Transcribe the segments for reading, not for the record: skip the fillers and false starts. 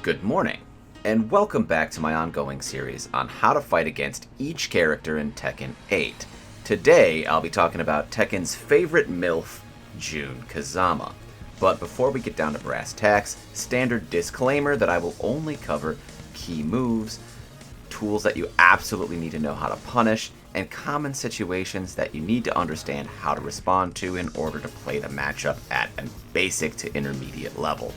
Good morning, and welcome back to my ongoing series on how to fight against each character in Tekken 8. Today, I'll be talking about Tekken's favorite MILF, Jun Kazama. But before we get down to brass tacks, standard disclaimer that I will only cover key moves, tools that you absolutely need to know how to punish, and common situations that you need to understand how to respond to in order to play the matchup at a basic to intermediate level.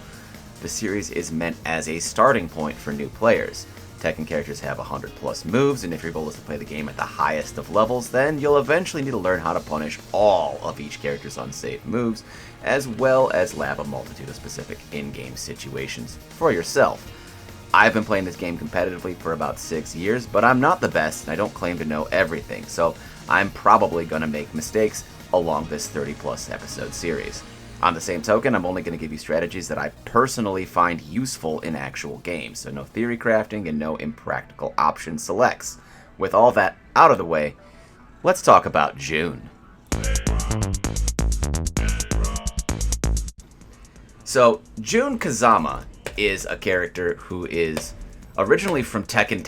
The series is meant as a starting point for new players. Tekken characters have 100 plus moves, and if your goal is to play the game at the highest of levels, then you'll eventually need to learn how to punish all of each character's unsafe moves, as well as lab a multitude of specific in-game situations for yourself. I've been playing this game competitively for about 6 years, but I'm not the best, and I don't claim to know everything, so I'm probably going to make mistakes along this 30 plus episode series. On the same token, I'm only going to give you strategies that I personally find useful in actual games, so no theory crafting and no impractical option selects. With all that out of the way, let's talk about Jun. So, Jun Kazama is a character who is originally from Tekken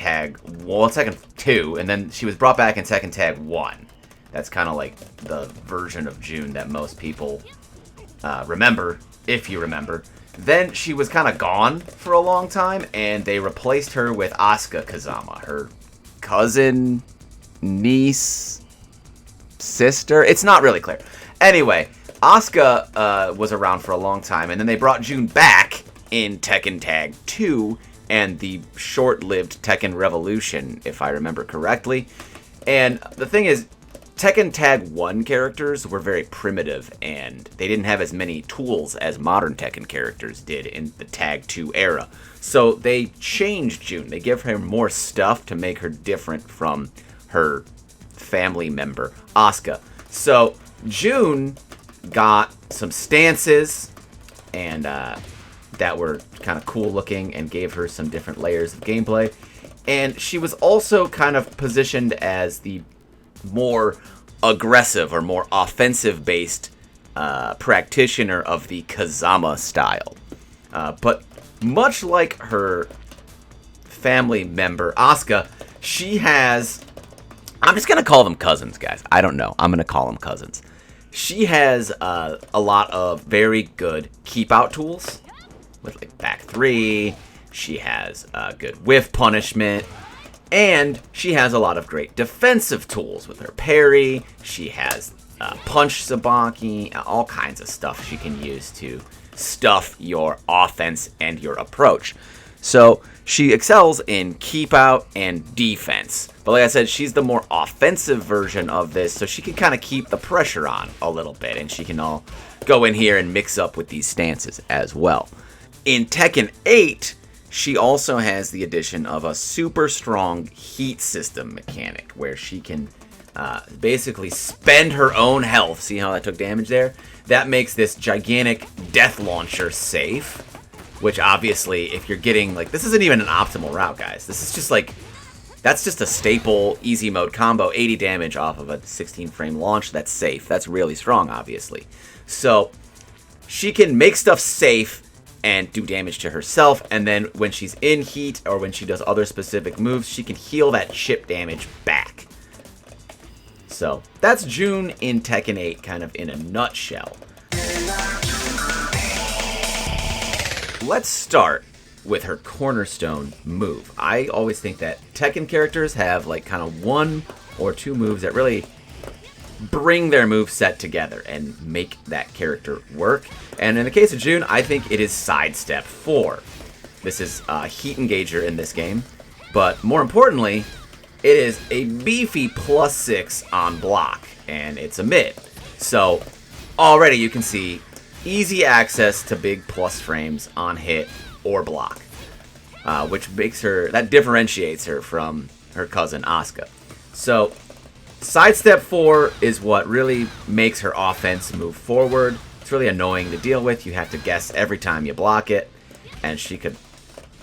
2, and then she was brought back in Tekken Tag 1. That's kind of like the version of Jun that most people remember, if you remember. Then she was kind of gone for a long time, and they replaced her with Asuka Kazama, her cousin, niece, sister. It's not really clear. Anyway, Asuka was around for a long time, and then they brought Jun back in Tekken Tag 2 and the short-lived Tekken Revolution, if I remember correctly. And the thing is, Tekken Tag 1 characters were very primitive, and they didn't have as many tools as modern Tekken characters did in the Tag 2 era. So they changed Jun. They give her more stuff to make her different from her family member, Asuka. So Jun got some stances and that were kind of cool looking and gave her some different layers of gameplay. And she was also kind of positioned as the more aggressive or more offensive based practitioner of the Kazama style. But much like her family member Asuka, she has, I'm just going to call them cousins, guys. I don't know. I'm going to call them cousins. She has a lot of very good keep out tools with like back 3. She has good whiff punishment. And she has a lot of great defensive tools with her parry. She has punch sabaki, all kinds of stuff she can use to stuff your offense and your approach. So she excels in keep out and defense. But like I said, she's the more offensive version of this, so she can kind of keep the pressure on a little bit, and she can all go in here and mix up with these stances as well. In Tekken 8, she also has the addition of a super strong heat system mechanic where she can basically spend her own health. See how that took damage there? That makes this gigantic death launcher safe, which obviously if you're getting, like, this isn't even an optimal route, guys. This is just like, that's just a staple easy mode combo, 80 damage off of a 16 frame launch. That's safe. That's really strong, obviously. So she can make stuff safe and do damage to herself, and then when she's in heat or when she does other specific moves, she can heal that chip damage back. So that's Jun in Tekken 8 kind of in a nutshell. Let's start with her cornerstone move. I always think that Tekken characters have like kind of 1 or 2 moves that really bring their move set together and make that character work. And in the case of Jun, I think it is Sidestep 4. This is a heat engager in this game, but more importantly, it is a beefy +6 on block, and it's a mid. So already you can see easy access to big plus frames on hit or block, which makes her, that differentiates her from her cousin Asuka. So Sidestep 4 is what really makes her offense move forward. It's really annoying to deal with. You have to guess every time you block it. And she could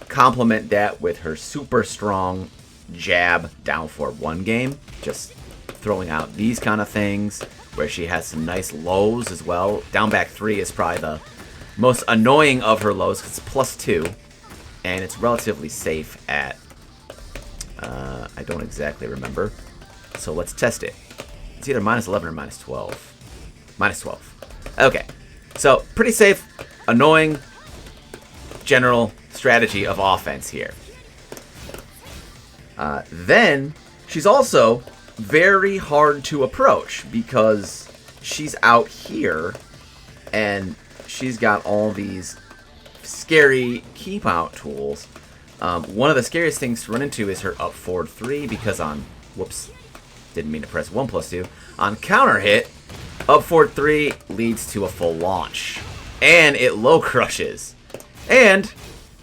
complement that with her super strong jab down for 1 game. Just throwing out these kind of things where she has some nice lows as well. Down back 3 is probably the most annoying of her lows because it's +2. and it's relatively safe at, I don't exactly remember. So let's test it. It's either minus 11 or minus 12. Minus 12. Okay. So pretty safe, annoying, general strategy of offense here. Then she's also very hard to approach because she's out here and she's got all these scary keep out tools. One of the scariest things to run into is her up forward 3 because on, whoops, didn't mean to press 1+2. On counter hit, up forward 3 leads to a full launch. And it low crushes. And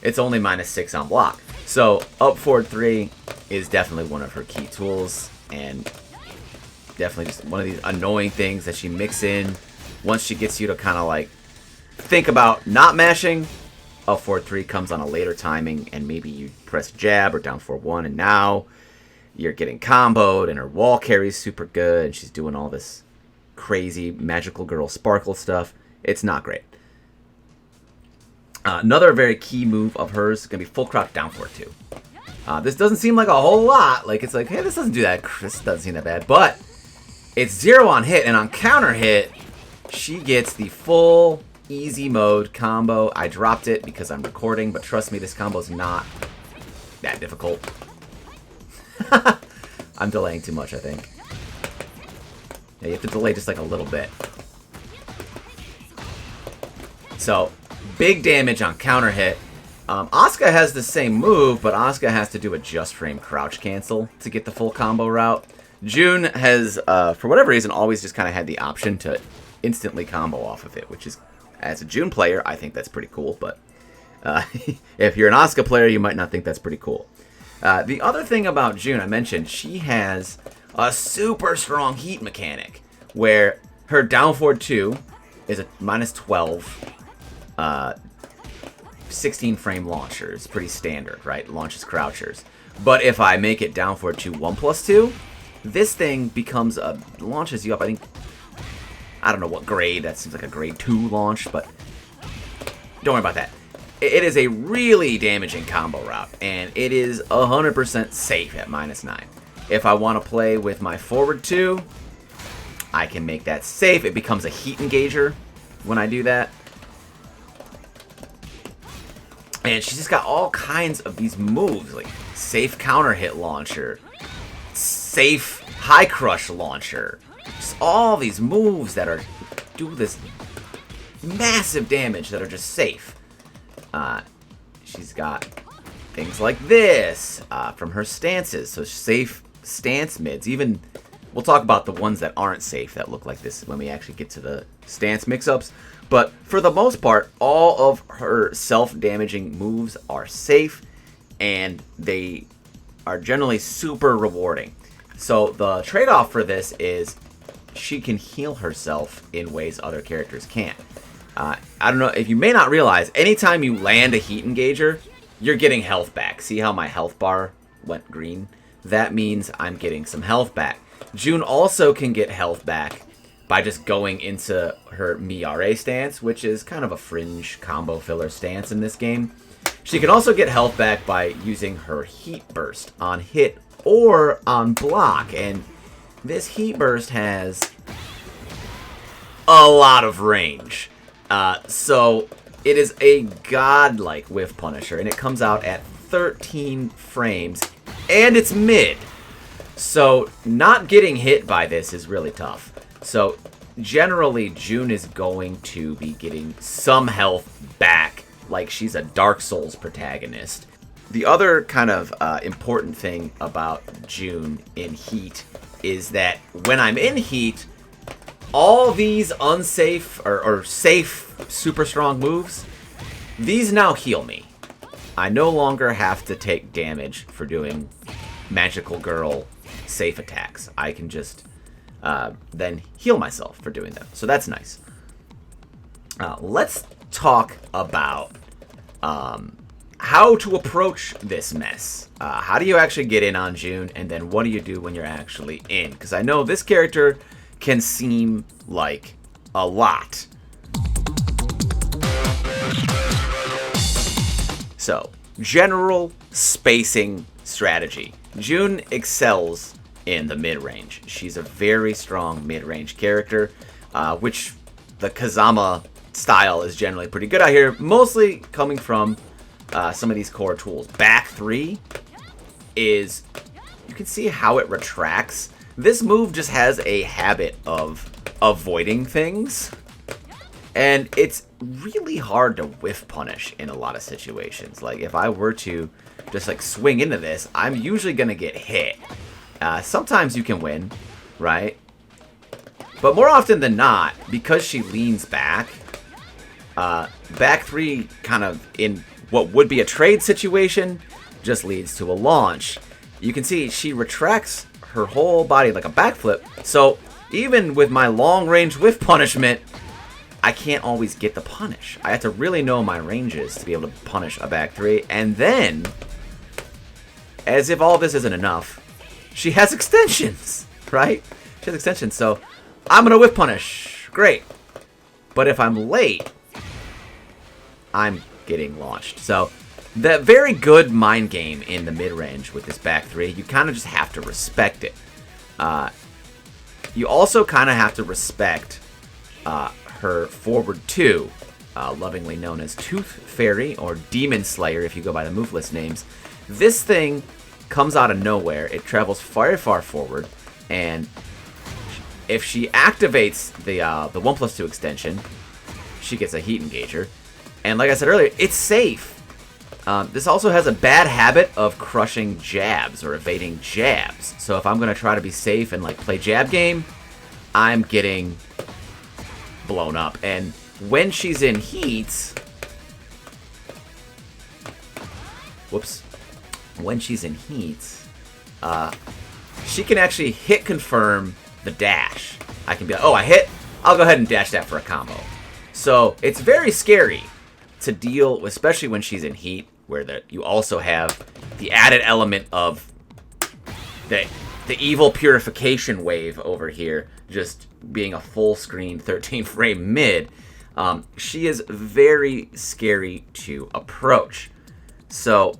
it's only minus 6 on block. So up forward 3 is definitely one of her key tools. And definitely just one of these annoying things that she mixes in once she gets you to kind of like think about not mashing. Up forward 3 comes on a later timing, and maybe you press jab or down forward 1, and now you're getting comboed, and her wall carry's super good, and she's doing all this crazy magical girl sparkle stuff. It's not great. Another very key move of hers is going to be full crouch down forward 2. This doesn't seem like a whole lot. Like, it's like, hey, this doesn't do that. This doesn't seem that bad. But it's 0 on hit, and on counter hit, she gets the full easy mode combo. I dropped it because I'm recording, but trust me, this combo's not that difficult. I'm delaying too much, I think. Yeah, you have to delay just like a little bit. So, big damage on counter hit. Asuka has the same move, but Asuka has to do a just frame crouch cancel to get the full combo route. Jun has, for whatever reason, always just kind of had the option to instantly combo off of it, which is, as a Jun player, I think that's pretty cool, but if you're an Asuka player, you might not think that's pretty cool. The other thing about Jun, I mentioned, she has a super strong heat mechanic, where her down forward 2 is a minus 12, 16 frame launcher. It's pretty standard, right? Launches crouchers. But if I make it down forward 2 1+2, this thing becomes launches you up, I think, I don't know what grade, that seems like a grade 2 launch, but don't worry about that. It is a really damaging combo route, and it is 100% safe at minus 9. If I want to play with my forward 2, I can make that safe. It becomes a heat engager when I do that. And she's just got all kinds of these moves, like safe counter hit launcher, safe high crush launcher. Just all these moves that are do this massive damage that are just safe. She's got things like this from her stances. So safe stance mids. Even we'll talk about the ones that aren't safe that look like this when we actually get to the stance mix-ups. But for the most part, all of her self-damaging moves are safe, and they are generally super rewarding. So the trade-off for this is she can heal herself in ways other characters can't. I don't know, if you may not realize, anytime you land a heat engager, you're getting health back. See how my health bar went green? That means I'm getting some health back. Jun also can get health back by just going into her Mi-Ra stance, which is kind of a fringe combo filler stance in this game. She can also get health back by using her heat burst on hit or on block, and this heat burst has a lot of range. So it is a godlike whiff punisher, and it comes out at 13 frames, and it's mid. So not getting hit by this is really tough. So generally, Jun is going to be getting some health back, like she's a Dark Souls protagonist. The other kind of important thing about Jun in Heat is that when I'm in Heat, all these unsafe or safe super strong moves, these now heal me. I no longer have to take damage for doing magical girl safe attacks. I can just then heal myself for doing them. So that's nice. Let's talk about how to approach this mess. How do you actually get in on Jun, and then what do you do when you're actually in? Because I know this character can seem like a lot. So, general spacing strategy. Jun excels in the mid-range. She's a very strong mid-range character, which the Kazama style is generally pretty good out here, mostly coming from some of these core tools. Back 3 is, you can see how it retracts. This move just has a habit of avoiding things, and it's really hard to whiff punish in a lot of situations. Like, if I were to just like swing into this, I'm usually gonna get hit. Sometimes you can win, right? But more often than not, because she leans back, back 3 kind of in what would be a trade situation just leads to a launch. You can see she retracts her whole body like a backflip, so even with my long-range whiff punishment, I can't always get the punish. I have to really know my ranges to be able to punish a back 3, and then, as if all this isn't enough, she has extensions, right? She has extensions, so I'm going to whiff punish. Great. But if I'm late, I'm getting launched. So, the very good mind game in the mid-range with this back 3, you kind of just have to respect it. You also kind of have to respect her forward 2, lovingly known as Tooth Fairy or Demon Slayer if you go by the move list names. This thing comes out of nowhere. It travels very far forward, and if she activates the 1+2 extension, she gets a heat engager. And like I said earlier, it's safe. This also has a bad habit of crushing jabs or evading jabs. So if I'm going to try to be safe and like play jab game, I'm getting blown up. And when she's in heat, when she's in heat, she can actually hit confirm the dash. I can be like, oh, I hit, I'll go ahead and dash that for a combo. So it's very scary to deal with, especially when she's in heat, where you also have the added element of the evil purification wave over here, just being a full screen 13 frame mid. She is very scary to approach. So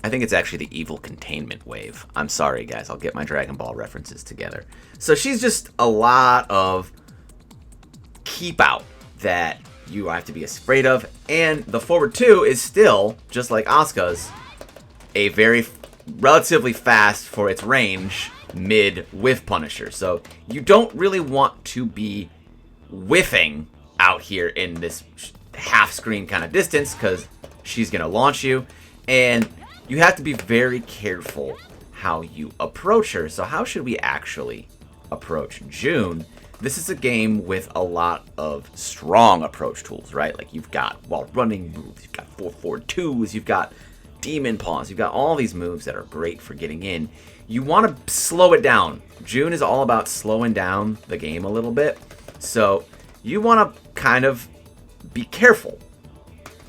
I think it's actually the evil containment wave. I'm sorry, guys. I'll get my Dragon Ball references together. So she's just a lot of keep out that you have to be afraid of. And the forward 2 is still, just like Asuka's, a very relatively fast for its range mid whiff punisher. So you don't really want to be whiffing out here in this half screen kind of distance, because she's going to launch you. And you have to be very careful how you approach her. So how should we actually approach Jun? This is a game with a lot of strong approach tools, right? Like you've got while running moves, you've got 4-4-2s, you've got demon paws, you've got all these moves that are great for getting in. You want to slow it down. Jun is all about slowing down the game a little bit. So you want to kind of be careful.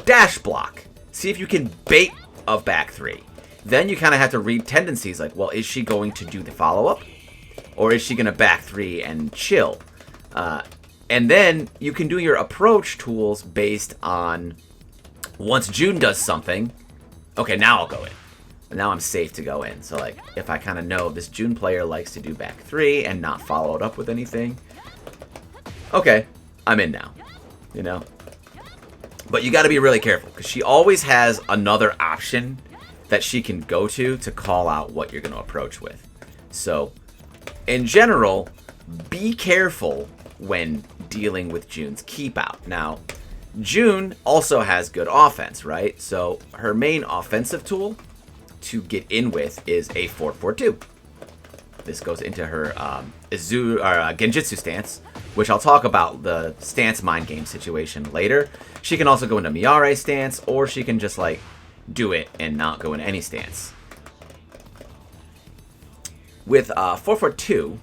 Dash block. See if you can bait of back 3. Then you kind of have to read tendencies like, well, is she going to do the follow-up? Or is she going to back 3 and chill? And then you can do your approach tools based on, once Jun does something, okay, now I'll go in. And now I'm safe to go in. So like, if I kind of know this Jun player likes to do back 3 and not follow it up with anything, okay, I'm in now, you know? But you got to be really careful, because she always has another option that she can go to call out what you're going to approach with. So in general, be careful when dealing with Jun's keep out. Now, Jun also has good offense, right? So her main offensive tool to get in with is a 4-4-2. This goes into her Genjutsu stance, which I'll talk about the stance mind game situation later. She can also go into Miyare stance, or she can just like do it and not go in any stance. With 4-4-2,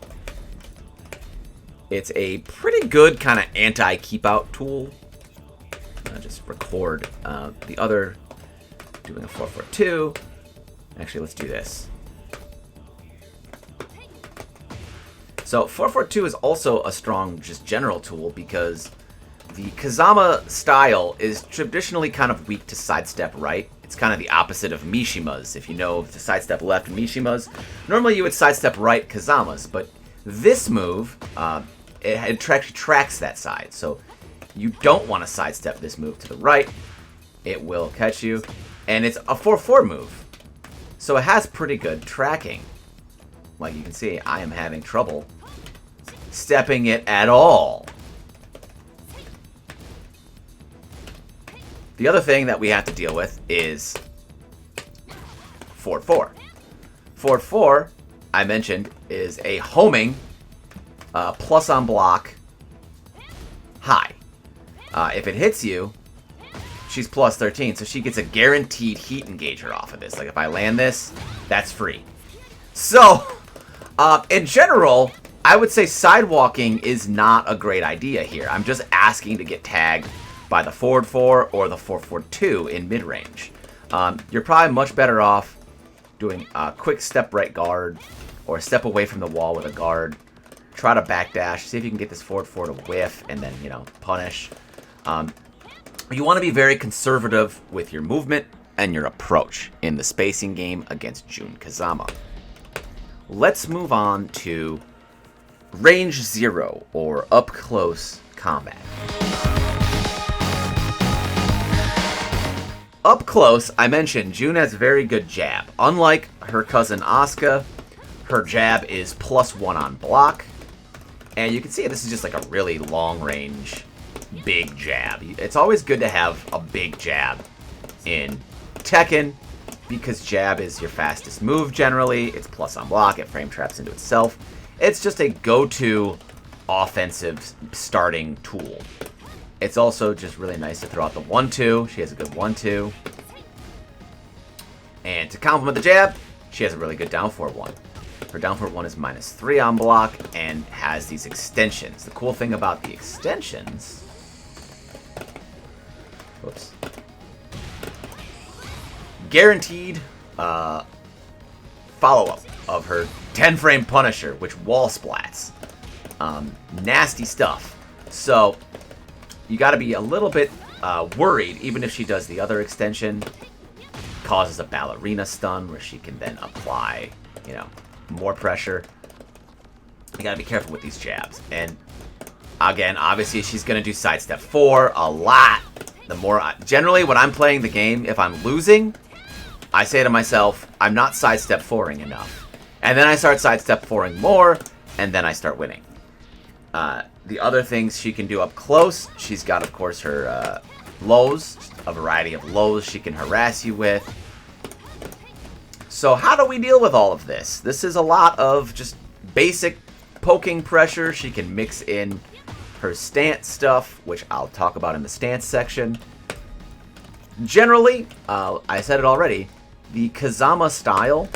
it's a pretty good kind of anti-keep-out tool. I'll just record the other, doing a 4-4-2. Actually, let's do this. So 4-4-2 is also a strong, just general tool, because The Kazama style is traditionally kind of weak to sidestep right. It's kind of the opposite of Mishima's. If you know the sidestep left Mishima's, normally you would sidestep right Kazama's, but this move, it tracks that side. So you don't want to sidestep this move to the right. It will catch you, and it's a 4-4 move. So it has pretty good tracking. Like you can see, I am having trouble stepping it at all. The other thing that we have to deal with is 4-4. 4-4, I mentioned, is a homing plus on block high. If it hits you, she's plus 13, so she gets a guaranteed heat engager off of this. Like if I land this, that's free. So, in general, I would say sidewalking is not a great idea here. I'm just asking to get tagged by the forward 4 or the 4-4-2 in mid-range. You're probably much better off doing a quick step right guard or step away from the wall with a guard. Try to backdash, see if you can get this forward 4 to whiff and then, you know, punish. You want to be very conservative with your movement and your approach in the spacing game against Jun Kazama. Let's move on to range 0 or up close combat. Up close, I mentioned Jun has very good jab. Unlike her cousin Asuka, her jab is +1 on block. And you can see this is just like a really long range, big jab. It's always good to have a big jab in Tekken because jab is your fastest move generally. It's plus on block, it frame traps into itself. It's just a go-to offensive starting tool. It's also just really nice to throw out the 1-2. She has a good 1-2. And to complement the jab, she has a really good down forward 1. Her down forward 1 is -3 on block and has these extensions. The cool thing about the extensions... Whoops. Guaranteed follow-up of her 10-frame Punisher, which wall splats. Nasty stuff. So... you got to be a little bit worried, even if she does the other extension. Causes a ballerina stun, where she can then apply, you know, more pressure. You got to be careful with these jabs. And, again, obviously she's going to do sidestep 4 a lot. The more generally, when I'm playing the game, if I'm losing, I say to myself, I'm not sidestep 4ing enough. And then I start sidestep 4ing more, and then I start winning. The other things she can do up close, she's got, of course, her lows, a variety of lows she can harass you with. So how do we deal with all of this? This is a lot of just basic poking pressure. She can mix in her stance stuff, which I'll talk about in the stance section. Generally, I said it already, the Kazama style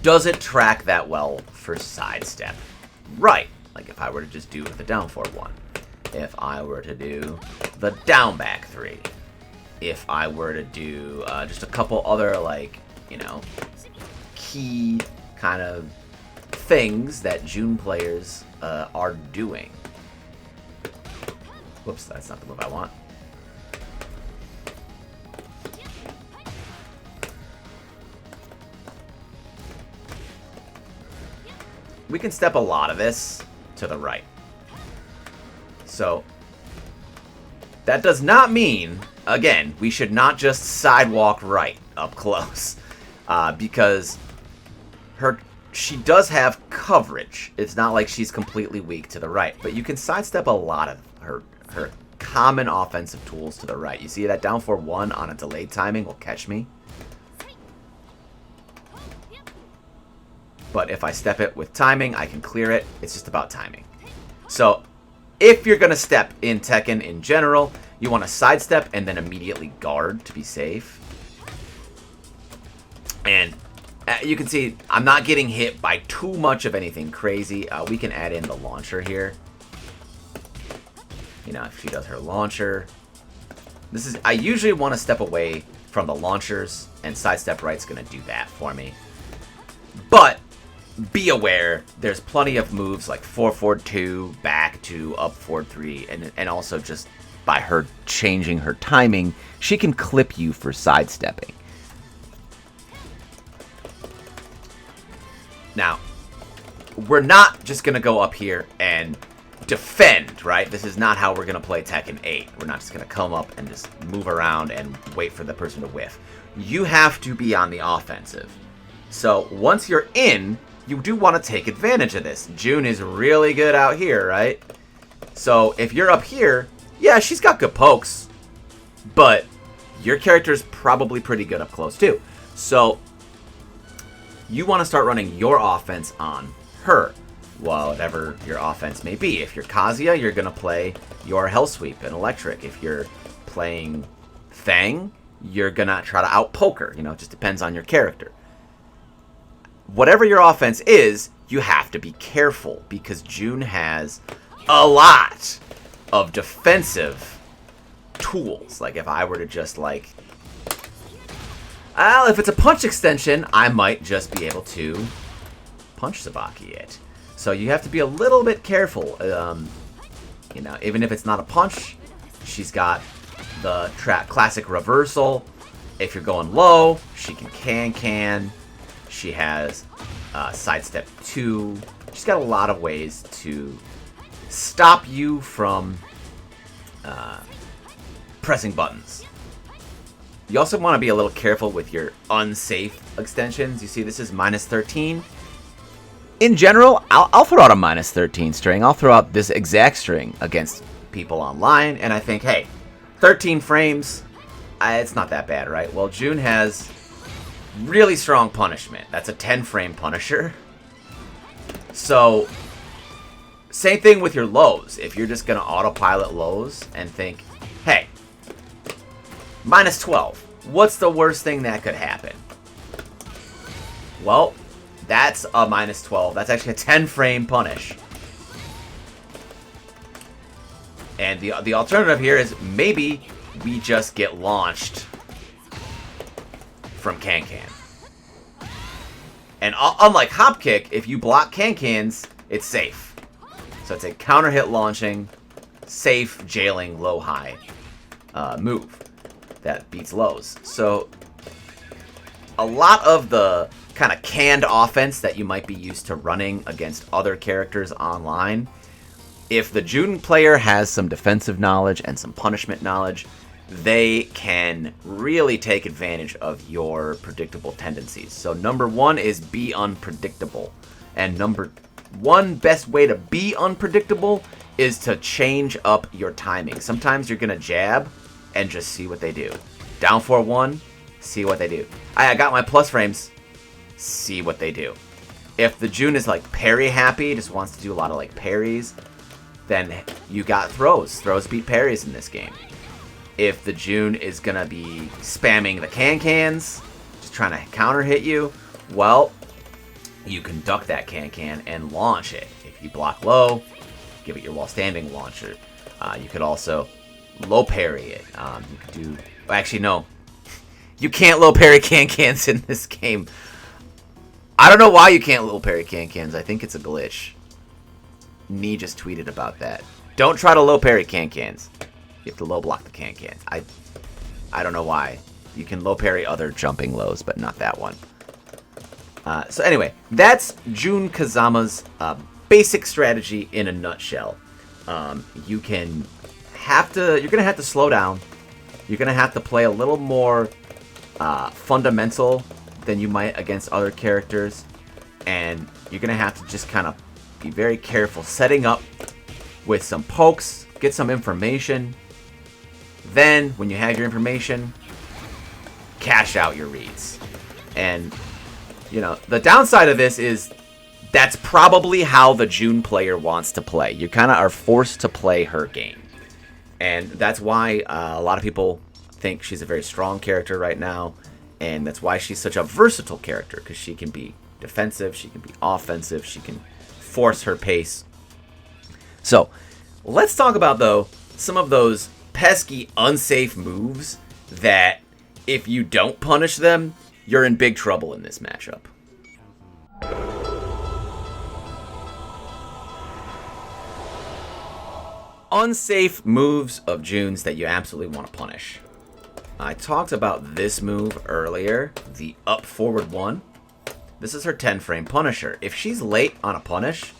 doesn't track that well for sidestep. Right. Like if I were to just do the down forward 1. If I were to do the down back 3. If I were to do just a couple other, like, you know, key kind of things that Jun players are doing. Whoops, that's not the move I want. We can step a lot of this to the right. So, that does not mean, again, we should not just sidewalk right up close. Because she does have coverage. It's not like she's completely weak to the right. But you can sidestep a lot of her common offensive tools to the right. You see that down forward 1 on a delayed timing will catch me. But if I step it with timing, I can clear it. It's just about timing. So, if you're going to step in Tekken in general, you want to sidestep and then immediately guard to be safe. And you can see I'm not getting hit by too much of anything crazy. We can add in the launcher here. You know, if she does her launcher. I usually want to step away from the launchers, and sidestep right's going to do that for me. But be aware, there's plenty of moves like 4-4-2, back to up 4-3, and also just by her changing her timing, she can clip you for sidestepping. Now, we're not just going to go up here and defend, right? This is not how we're going to play Tekken 8. We're not just going to come up and just move around and wait for the person to whiff. You have to be on the offensive. So once you're in, you do want to take advantage of this. Jun is really good out here, right? So if you're up here, yeah, she's got good pokes, but your character's probably pretty good up close too. So you want to start running your offense on her, whatever your offense may be. If you're Kazuya, you're going to play your Hell Sweep and Electric. If you're playing Fang, you're going to try to out-poke her. You know, it just depends on your character. Whatever your offense is, you have to be careful because Jun has a lot of defensive tools. Like if I were to just like... Well, if it's a punch extension, I might just be able to punch Sabaki it. So you have to be a little bit careful. You know, even if it's not a punch, she's got the classic reversal. If you're going low, she can. She has sidestep 2. She's got a lot of ways to stop you from pressing buttons. You also want to be a little careful with your unsafe extensions. You see, this is -13. In general, I'll throw out a -13 string. I'll throw out this exact string against people online, and I think, hey, 13 frames, it's not that bad, right? Well, Jun has really strong punishment. That's a 10-frame punisher. So, same thing with your lows. If you're just going to autopilot lows and think, hey, -12. What's the worst thing that could happen? Well, that's a -12. That's actually a 10-frame punish. And the alternative here is maybe we just get launched from Can-Can. And unlike Hop Kick, if you block Can-Cans, it's safe. So it's a counter hit launching, safe jailing low-high move that beats lows. So a lot of the kind of canned offense that you might be used to running against other characters online, if the Jun player has some defensive knowledge and some punishment knowledge, they can really take advantage of your predictable tendencies. So number one is be unpredictable. And number one best way to be unpredictable is to change up your timing. Sometimes you're going to jab and just see what they do. Down 4-1, see what they do. I got my plus frames, see what they do. If the Jun is like parry happy, just wants to do a lot of like parries, then you got throws. Throws beat parries in this game. If the Jun is going to be spamming the can-cans, just trying to counter hit you, well, you can duck that can-can and launch it. If you block low, give it your while standing launcher. You could also low parry it. You could do... Actually, no. You can't low parry can-cans in this game. I don't know why you can't low parry can-cans. I think it's a glitch. Nee just tweeted about that. Don't try to low parry can-cans. You have to low block the can-cans. I don't know why. You can low parry other jumping lows, but not that one. So anyway, that's Jun Kazama's basic strategy in a nutshell. You're gonna have to slow down. You're gonna have to play a little more fundamental than you might against other characters, and you're gonna have to just kind of be very careful setting up with some pokes, get some information. Then, when you have your information, cash out your reads. And, you know, the downside of this is that's probably how the Jun player wants to play. You kind of are forced to play her game. And that's why a lot of people think she's a very strong character right now. And that's why she's such a versatile character, because she can be defensive, she can be offensive, she can force her pace. So, let's talk about, though, some of those pesky, unsafe moves that if you don't punish them, you're in big trouble in this matchup. unsafe moves of Jun's that you absolutely want to punish. I talked about this move earlier, the up forward one. This is her 10 frame punisher. If she's late on a punish,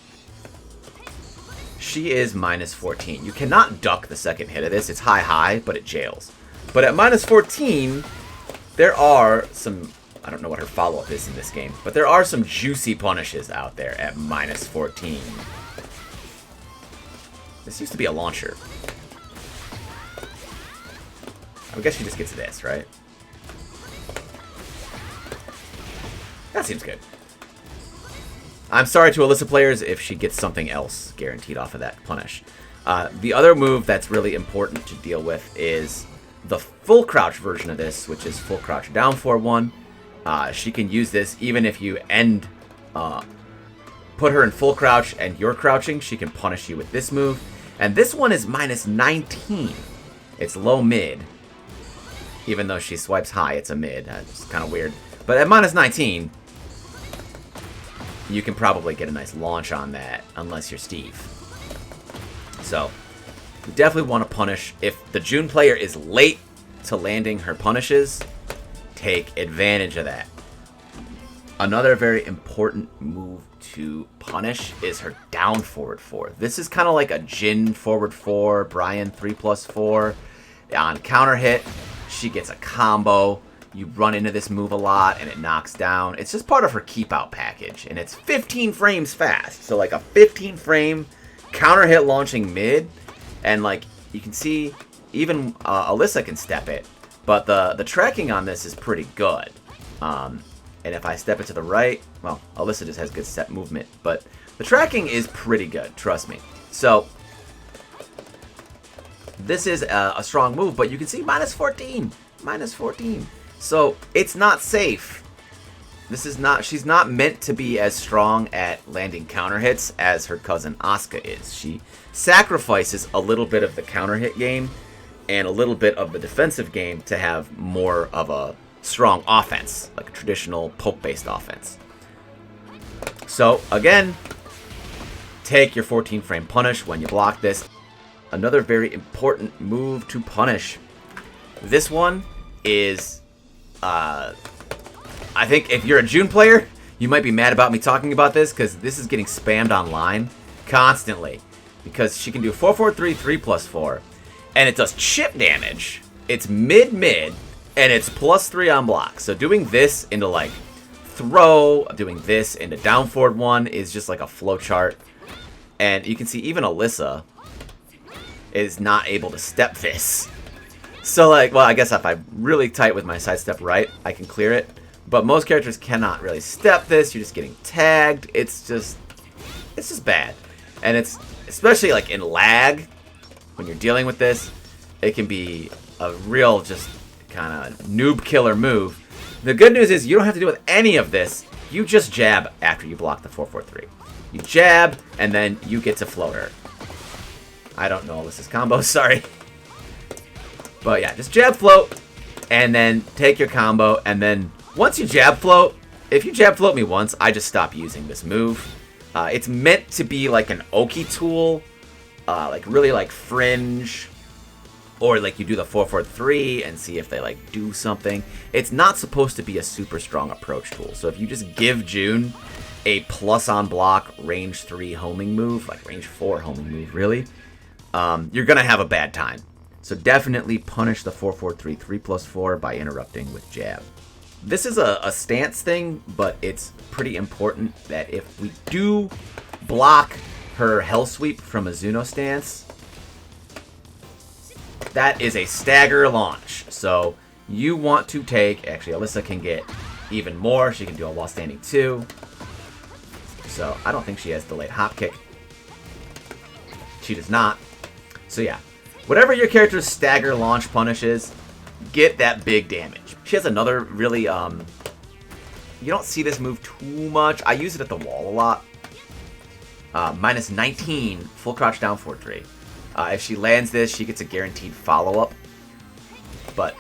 she is minus 14. You cannot duck the second hit of this. It's high, but it jails. But at minus 14, there are some... I don't know what her follow-up is in this game, but there are some juicy punishes out there at minus 14. This used to be a launcher. I guess she just gets this, right? That seems good. I'm sorry to Alyssa players if she gets something else guaranteed off of that punish. The other move that's really important to deal with is the full crouch version of this, which is full crouch down 4-1. She can use this even if you put her in full crouch and you're crouching. She can punish you with this move. And this one is minus 19. It's low mid. Even though she swipes high, it's a mid. It's kind of weird. But at minus 19, you can probably get a nice launch on that, unless you're Steve. So, you definitely want to punish. If the Jun player is late to landing her punishes, take advantage of that. Another very important move to punish is her down forward 4. This is kind of like a Jin forward 4, Brian 3+4. On counter hit, she gets a combo. You run into this move a lot and it knocks down. It's just part of her keep out package, and it's 15 frames fast. So like a 15 frame counter hit launching mid, and like you can see even Alyssa can step it, but the tracking on this is pretty good. And if I step it to the right, well, Alyssa just has good step movement, but the tracking is pretty good, trust me. So this is a strong move, but you can see minus 14. Minus 14. So it's not safe. This is not. She's not meant to be as strong at landing counter hits as her cousin Asuka is. She sacrifices a little bit of the counter hit game and a little bit of the defensive game to have more of a strong offense, like a traditional poke-based offense. So again, take your 14 frame punish when you block this. Another very important move to punish. This one is, I think if you're a Jun player, you might be mad about me talking about this, because this is getting spammed online constantly. Because she can do 4-4-3, 3+4, and it does chip damage. It's mid-mid, and it's +3 on block. So doing this into like throw, doing this into down forward 1 is just like a flow chart. And you can see even Alyssa is not able to step this. So like, well, I guess if I'm really tight with my sidestep right, I can clear it. But most characters cannot really step this. You're just getting tagged. It's just bad. And it's, especially like in lag, when you're dealing with this, it can be a real just kind of noob killer move. The good news is you don't have to deal with any of this. You just jab after you block the 4-4-3. You jab, and then you get to float her. I don't know Alyssa's combo, sorry. But yeah, just jab float, and then take your combo, and then once you jab float, if you jab float me once, I just stop using this move. It's meant to be like an Oki tool, like really like fringe, or like you do the 4-4-3 and see if they like do something. It's not supposed to be a super strong approach tool. So if you just give Jun a plus on block range 3 homing move, like range 4 homing move really, you're gonna have a bad time. So definitely punish the 4-4-3 3+4 by interrupting with jab. This is a stance thing, but it's pretty important that if we do block her Hell Sweep from a Zuno stance, that is a stagger launch. So you want to take, actually Alyssa can get even more. She can do a while standing too. So I don't think she has delayed hop kick. She does not. So yeah, whatever your character's stagger launch punish is, get that big damage. She has another really, you don't see this move too much. I use it at the wall a lot. Minus 19, full crouch down 4-3. If she lands this, she gets a guaranteed follow-up. But,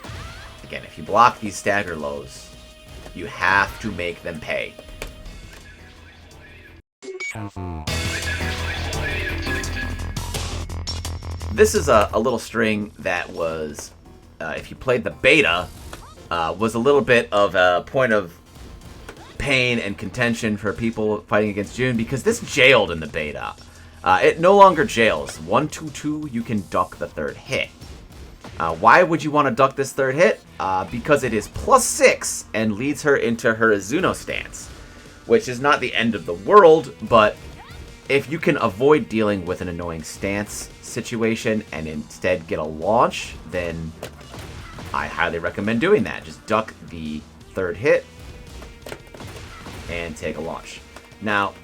again, if you block these stagger lows, you have to make them pay. this is a little string that was, if you played the beta, was a little bit of a point of pain and contention for people fighting against Jun, because this jailed in the beta. It no longer jails. 1-2-2, you can duck the third hit. Why would you want to duck this third hit? Because it is +6 and leads her into her Azuno stance, which is not the end of the world, but if you can avoid dealing with an annoying stance situation and instead get a launch, then I highly recommend doing that. Just duck the third hit and take a launch. Now,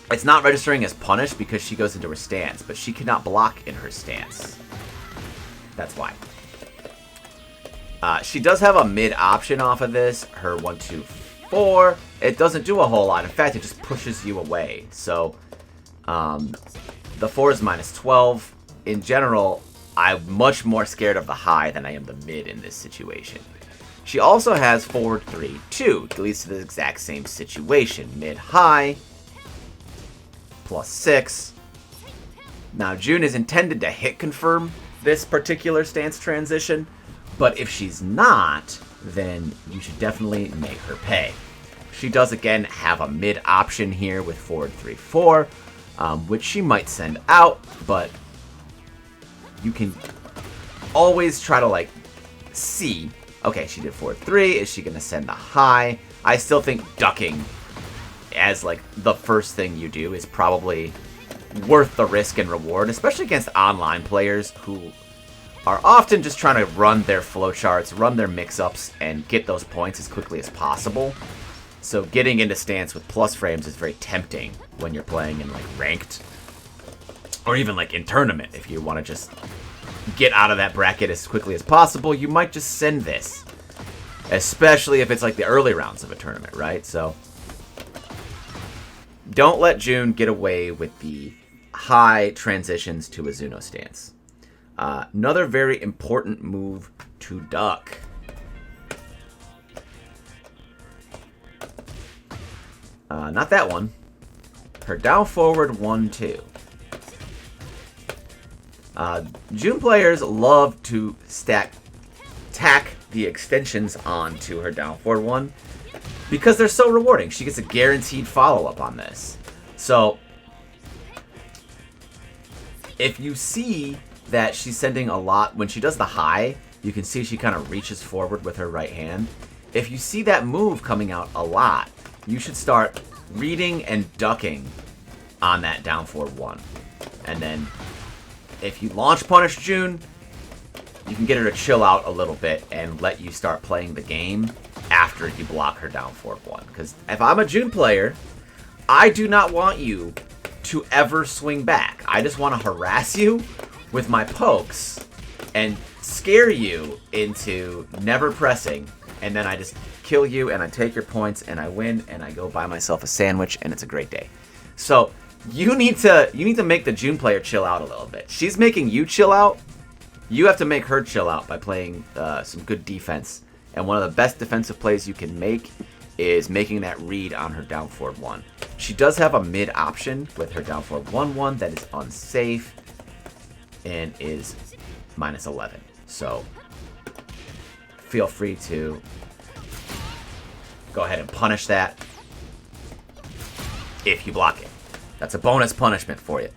it's not registering as punish because she goes into her stance, but she cannot block in her stance. That's why. She does have a mid option off of this. Her 1-2-4. It doesn't do a whole lot. In fact, it just pushes you away. So, the 4 is -12. In general, I'm much more scared of the high than I am the mid in this situation. She also has forward 3-2. It leads to the exact same situation. Mid-high, +6. Now, Jun is intended to hit confirm this particular stance transition, but if she's not, then you should definitely make her pay. She does, again, have a mid option here with forward 3-4, which she might send out, but you can always try to, like, see, okay, she did forward 3, is she going to send the high? I still think ducking as, like, the first thing you do is probably worth the risk and reward, especially against online players who are often just trying to run their flowcharts, run their mix-ups, and get those points as quickly as possible. So getting into stance with plus frames is very tempting when you're playing in, like, ranked, or even, like, in tournament. If you want to just get out of that bracket as quickly as possible, you might just send this, especially if it's, like, the early rounds of a tournament, right? So don't let Jun get away with the high transitions to a Azuno stance. Another very important move to duck. Not that one. Her down forward 1-2. Jun players love to tack the extensions onto her down forward 1 because they're so rewarding. She gets a guaranteed follow-up on this. So if you see that she's sending a lot, when she does the high, you can see she kind of reaches forward with her right hand. If you see that move coming out a lot, you should start reading and ducking on that down forward 1. And then if you launch punish Jun, you can get her to chill out a little bit and let you start playing the game after you block her down forward 1. Because if I'm a Jun player, I do not want you to ever swing back. I just want to harass you with my pokes and scare you into never pressing, and then I just kill you and I take your points and I win and I go buy myself a sandwich and it's a great day. So you need to make the Jun player chill out a little bit. She's making you chill out. You have to make her chill out by playing some good defense. And one of the best defensive plays you can make is making that read on her down forward 1. She does have a mid option with her down forward 1-1 that is unsafe and is -11. So feel free to go ahead and punish that if you block it. That's a bonus punishment for you.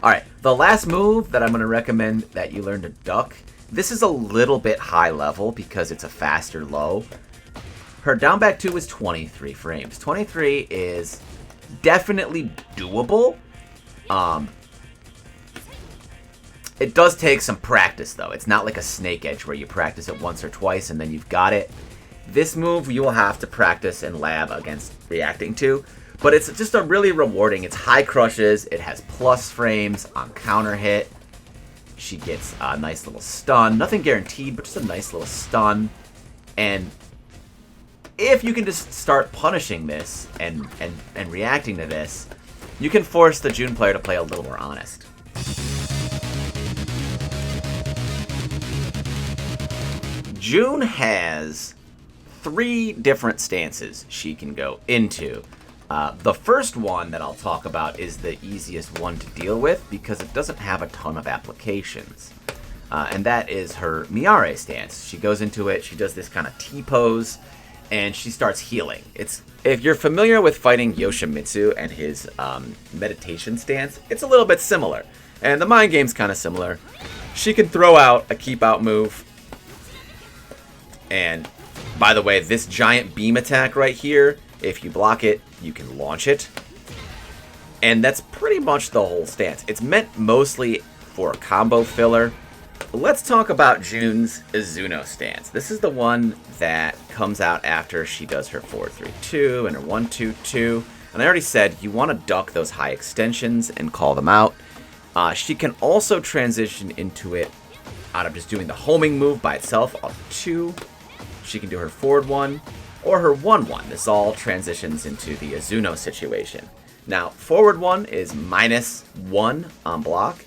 Alright, the last move that I'm going to recommend that you learn to duck, this is a little bit high level because it's a faster low. Her down back 2 is 23 frames. 23 is definitely doable. It does take some practice, though. It's not like a snake edge where you practice it once or twice and then you've got it. This move you will have to practice and lab against reacting to. But it's just a really rewarding. It's high crushes. It has plus frames on counter hit. She gets a nice little stun. Nothing guaranteed, but just a nice little stun. And if you can just start punishing this and reacting to this, you can force the Jun player to play a little more honest. Jun has 3 different stances she can go into. The first one that I'll talk about is the easiest one to deal with because it doesn't have a ton of applications. And that is her Miare stance. She goes into it, she does this kind of T-pose, and she starts healing. If you're familiar with fighting Yoshimitsu and his meditation stance, it's a little bit similar. And the mind game's kind of similar. She can throw out a keep out move. And by the way, this giant beam attack right here, if you block it, you can launch it. And that's pretty much the whole stance. It's meant mostly for combo filler. Let's talk about Jun's Izuno stance. This is the one that comes out after she does her 4-3-2 and her 1-2-2. And I already said you want to duck those high extensions and call them out. She can also transition into it out of just doing the homing move by itself of 2. She can do her forward 1 or her 1-1. This all transitions into the Izuno situation. Now, forward 1 is -1 on block,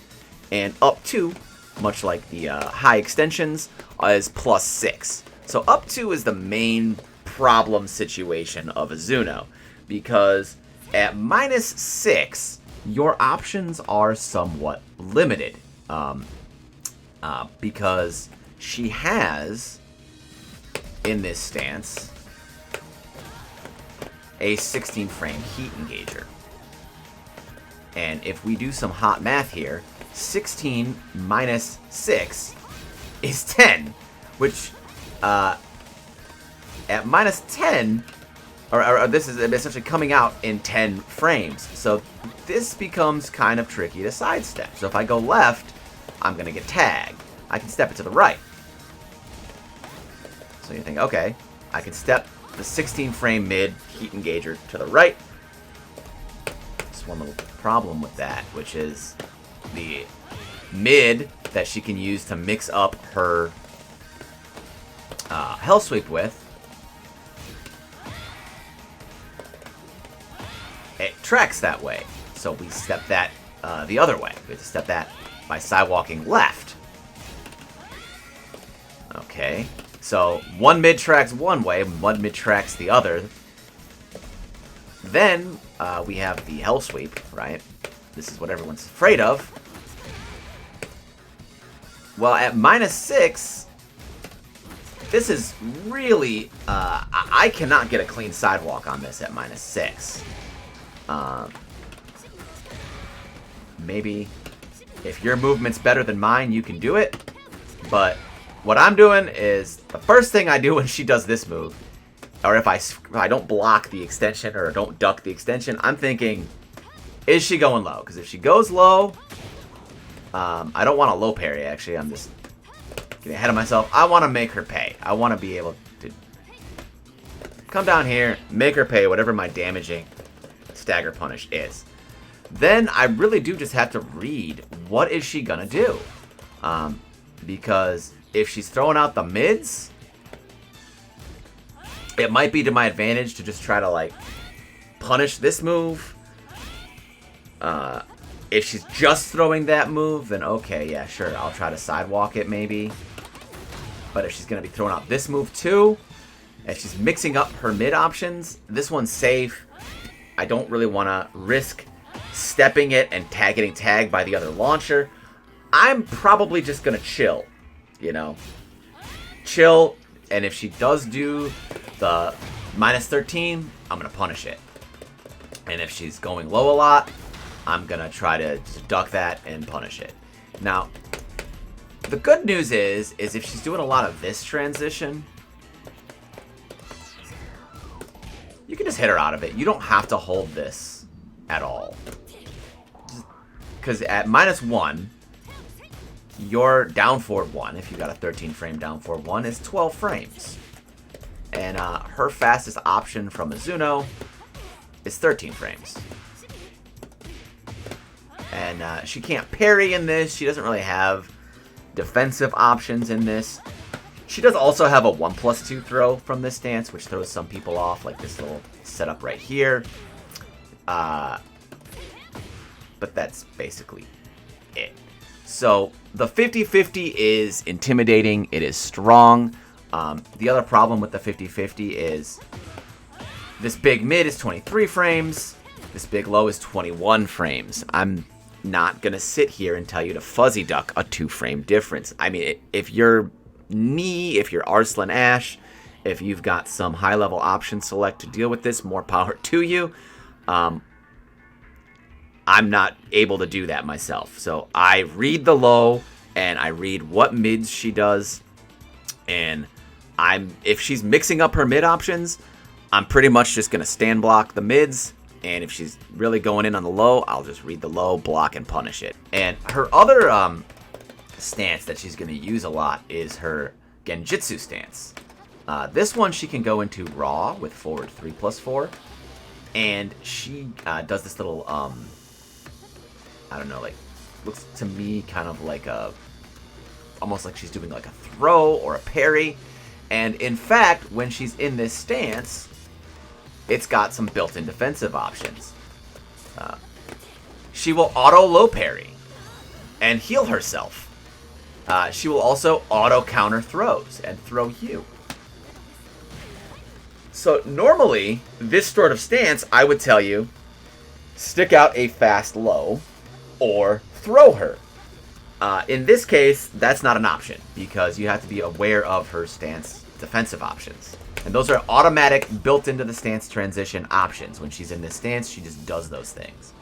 and up 2, much like the high extensions, is +6. So up 2 is the main problem situation of Izuno, because at -6, your options are somewhat limited, because she has, in this stance, a 16 frame heat engager. And if we do some hot math here, 16 minus 6 is 10, which at -10, or this is essentially coming out in 10 frames. So this becomes kind of tricky to sidestep. So if I go left, I'm going to get tagged. I can step it to the right. So you think, okay, I can step the 16 frame mid heat engager to the right. There's one little problem with that, which is the mid that she can use to mix up her Hell Sweep with. It tracks that way, so we step that the other way. We have to step that by sidewalking left. Okay, so one mid tracks one way, one mid tracks the other. Then we have the Hell Sweep, right? This is what everyone's afraid of. Well, at -6, this is really... I cannot get a clean sidewalk on this at -6. Maybe if your movement's better than mine, you can do it. But what I'm doing is, the first thing I do when she does this move, or if I don't block the extension or don't duck the extension, I'm thinking, is she going low? Because if she goes low, I don't want a low parry, actually. I'm just getting ahead of myself. I want to make her pay. I want to be able to come down here, make her pay whatever my damaging stagger punish is. Then I really do just have to read, what is she going to do? Because if she's throwing out the mids, it might be to my advantage to just try to, like, punish this move. If she's just throwing that move, then okay, yeah, sure, I'll try to sidewalk it maybe. But if she's going to be throwing out this move too, if she's mixing up her mid options, this one's safe. I don't really want to risk stepping it and getting tagged by the other launcher. I'm probably just going to chill, you know. Chill, and if she does do the -13, I'm going to punish it. And if she's going low a lot, I'm going to try to duck that and punish it. Now, the good news is if she's doing a lot of this transition, you can just hit her out of it. You don't have to hold this at all. Because at -1, your down forward 1, if you got a 13 frame down forward 1, is 12 frames. And her fastest option from Izuno is 13 frames. And she can't parry in this. She doesn't really have defensive options in this. She does also have a 1+2 throw from this stance, which throws some people off, like this little setup right here. But that's basically it. So the 50-50 is intimidating. It is strong. The other problem with the 50-50 is This big mid is 23 frames. This big low is 21 frames. I'm not going to sit here and tell you to fuzzy duck a 2-frame difference. I mean, if you're Knee, if you're Arslan Ash, if you've got some high-level option select to deal with this, more power to you. I'm not able to do that myself. So I read the low, and I read what mids she does. And if she's mixing up her mid options, I'm pretty much just going to stand block the mids. And if she's really going in on the low, I'll just read the low, block, and punish it. And her other stance that she's going to use a lot is her Genjutsu stance. This one she can go into raw with forward 3+4. And she does this little, I don't know, like, looks to me kind of like almost like she's doing like a throw or a parry. And in fact, when she's in this stance, it's got some built-in defensive options. She will auto low parry and heal herself. She will also auto counter throws and throw you. So normally, this sort of stance, I would tell you, stick out a fast low or throw her. In this case, that's not an option because you have to be aware of her stance defensive options. And those are automatic, built into the stance transition options. When she's in this stance, she just does those things.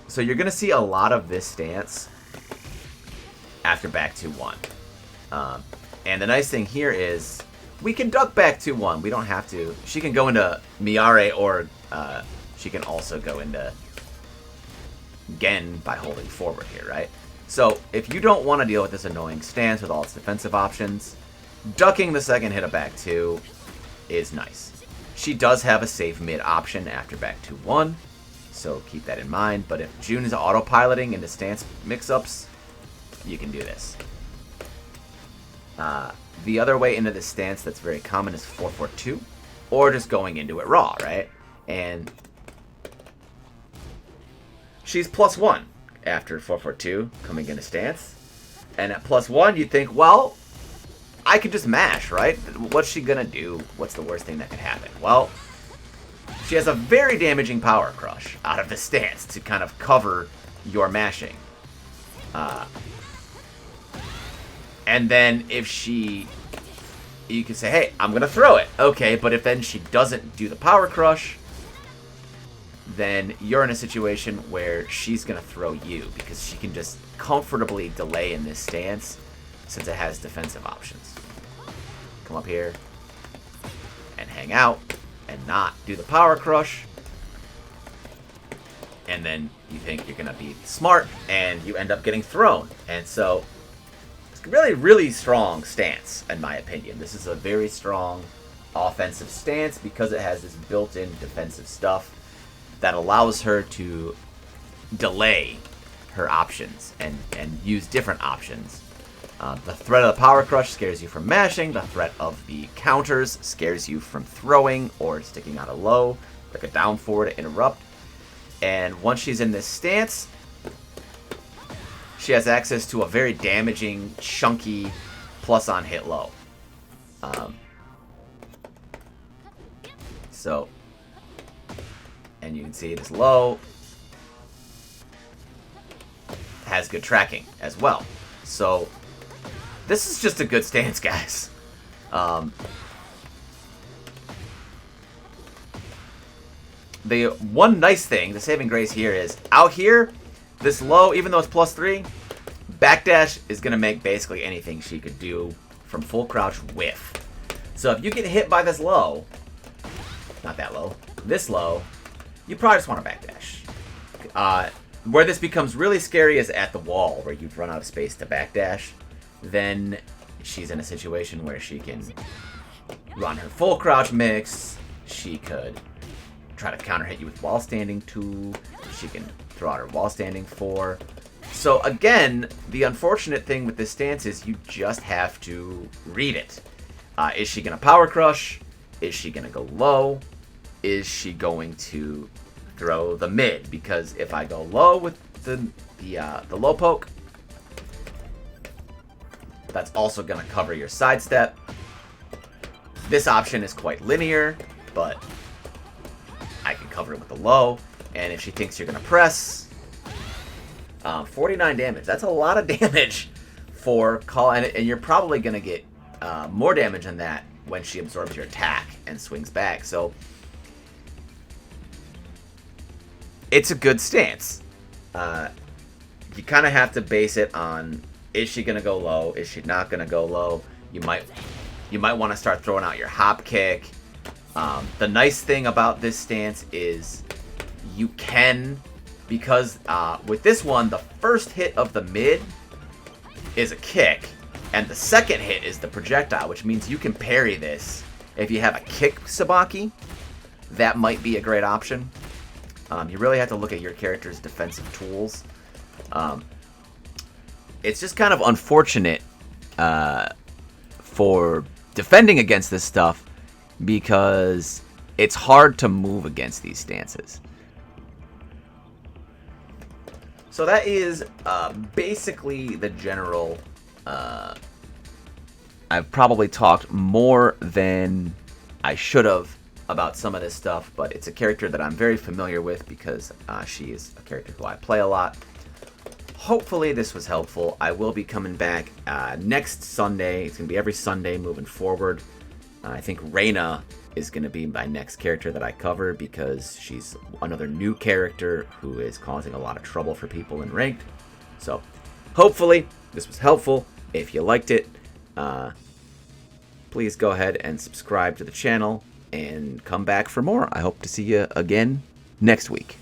So you're going to see a lot of this stance after back 2-1. And the nice thing here is we can duck back 2-1. We don't have to. She can go into Miare, or she can also go into Gen by holding forward here, right? So if you don't want to deal with this annoying stance with all its defensive options, ducking the second hit of back 2 is nice. She does have a safe mid option after back 2-1, so keep that in mind. But if Jun is autopiloting into stance mix-ups, you can do this. The other way into this stance that's very common is 4-4-2, or just going into it raw, right? And she's +1 after 4-4-2 coming into stance. And at +1, you'd think, well, I could just mash, right? What's she gonna do? What's the worst thing that could happen? Well, she has a very damaging power crush out of the stance to kind of cover your mashing. And then if you can say, hey, I'm gonna throw it. Okay, but if then she doesn't do the power crush, then you're in a situation where she's gonna throw you because she can just comfortably delay in this stance since it has defensive options. Come up here and hang out and not do the power crush. And then you think you're gonna be smart and you end up getting thrown. And so it's really, really strong stance in my opinion. This is a very strong offensive stance because it has this built-in defensive stuff that allows her to delay her options and use different options. The threat of the power crush scares you from mashing. The threat of the counters scares you from throwing or sticking out a low, like a down forward to interrupt. And once she's in this stance, she has access to a very damaging, chunky plus on hit low. And you can see this low has good tracking as well. So this is just a good stance, guys. The one nice thing, the saving grace here is, out here, this low, even though it's +3, backdash is going to make basically anything she could do from full crouch whiff. So if you get hit by this low, not that low, this low, you probably just want to backdash. Where this becomes really scary is at the wall, where you've run out of space to backdash. Then she's in a situation where she can run her full crouch mix. She could try to counter hit you with wall standing 2. She can throw out her wall standing 4. So again, the unfortunate thing with this stance is you just have to read it. Is she going to power crush? Is she going to go low? Is she going to throw the mid? Because if I go low with the low poke, that's also going to cover your sidestep. This option is quite linear, but cover it with the low. And if she thinks you're going to press, 49 damage. That's a lot of damage for call. And you're probably going to get more damage than that when she absorbs your attack and swings back. So it's a good stance. You kind of have to base it on, is she going to go low? Is she not going to go low? You might want to start throwing out your hop kick. The nice thing about this stance is you can, because with this one, the first hit of the mid is a kick, and the second hit is the projectile, which means you can parry this. If you have a kick Sabaki, that might be a great option. You really have to look at your character's defensive tools. It's just kind of unfortunate for defending against this stuff because it's hard to move against these stances. So that is basically the general... I've probably talked more than I should have about some of this stuff, but it's a character that I'm very familiar with because she is a character who I play a lot. Hopefully this was helpful. I will be coming back next Sunday. It's going to be every Sunday moving forward. I think Reina is going to be my next character that I cover because she's another new character who is causing a lot of trouble for people in Ranked. So hopefully this was helpful. If you liked it, please go ahead and subscribe to the channel and come back for more. I hope to see you again next week.